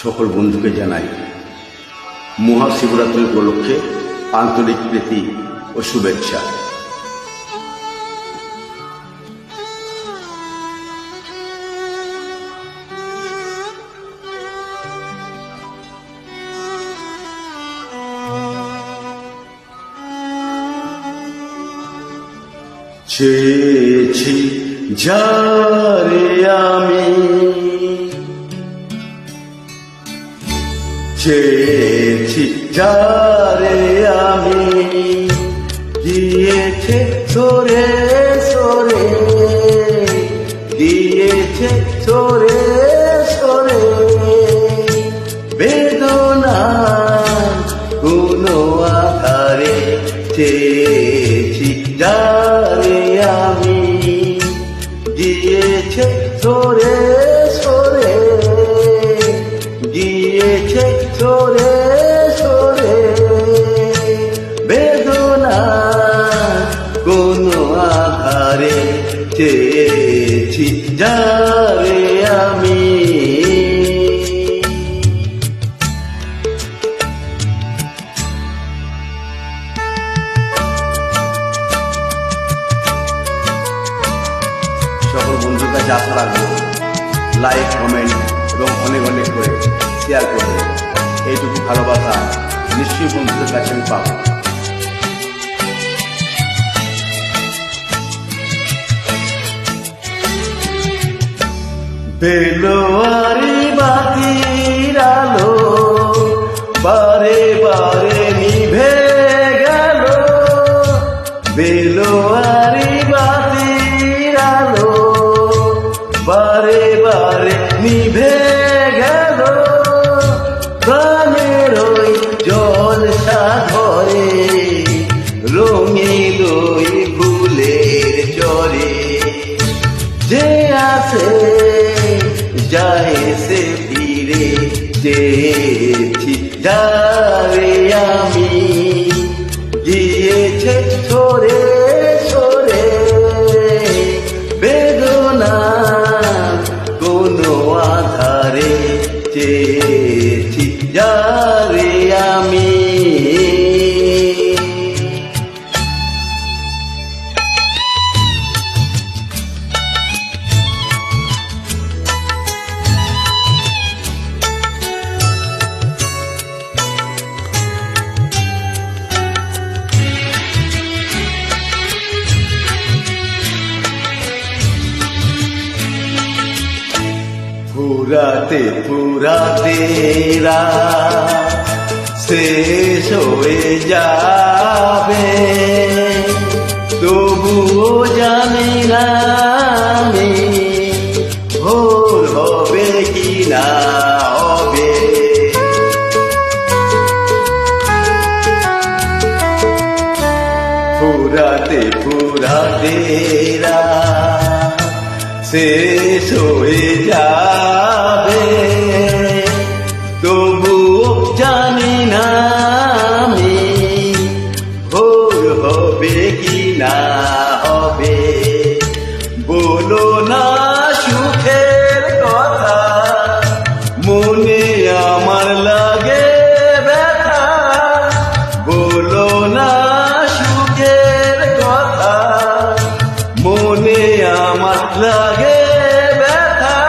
সকল বন্ধুকে জানাই মহাশিবরাত্রি উপলক্ষে আন্তরিক প্রীতি ও শুভেচ্ছা। চেয়েছি যারে আমি, চেয়েছি যারে আমি, গিয়েছে সরে সরে, গিয়েছে সরে সরে, বেদনা কোনো আধারে। চেয়েছি যারে আমি, গিয়েছে সরে সরে, গিয়েছে সরে সরে, বেদনা কোনো আধারে। চেয়েছি যারে আমি। সকল বন্ধুর কাছে আশা রাখবো লাইক, কমেন্ট এবং অনেক অনেক করে শেয়ার করবো। এইটুকু ভালোবাসা নিশ্চয়ই বন্ধুদের কাছে আমি পাবো। বেলোয়ারি বাতির আলো বারে বারে নিভে গেল, বেলোয়ারি বাতির আলো বারে বারে নিভে গেল, প্রাণের ওই জলসা ঘরে রঙিল ওই ফুলের চরে। যে আসে যায় সে ফিরে, চেয়েছি যারে আমি, গিয়েছে সরে সরে, বেদনা কোনো আধারে। চেয়েছি যারে আমি। ফুরাতে ফুরাতে রাত শেষ হয়ে যাবে, তবুও জানি না আমি ভোর হবে কি না হবে। ফুরাতে ফুরাতে রাত শেষ হয়ে যাবে, তবুও জানি না আমি ভোর হবে কি না হবে। বলো না সুখের কথা, মনে আমার লাগে ব্যথা। বলো না সুখের কথা, মনে আমার লাগে ব্যথা।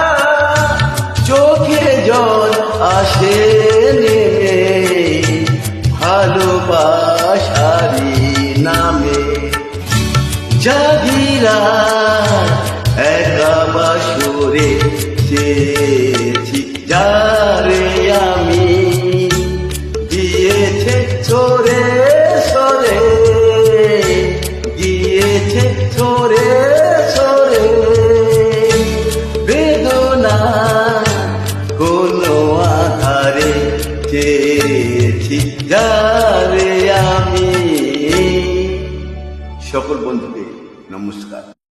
চোখে জল আসে নেমে ভালোবাসারি নামে, জাগিরা একা বাসরে। চেয়েছি যারে আমি, গিয়েছে সরে সরে, গিয়েছে সরে সরে, বেদনা কোনো আধারে। চেয়েছি যারে আমি। সকল বন্ধুকে নমস্কার।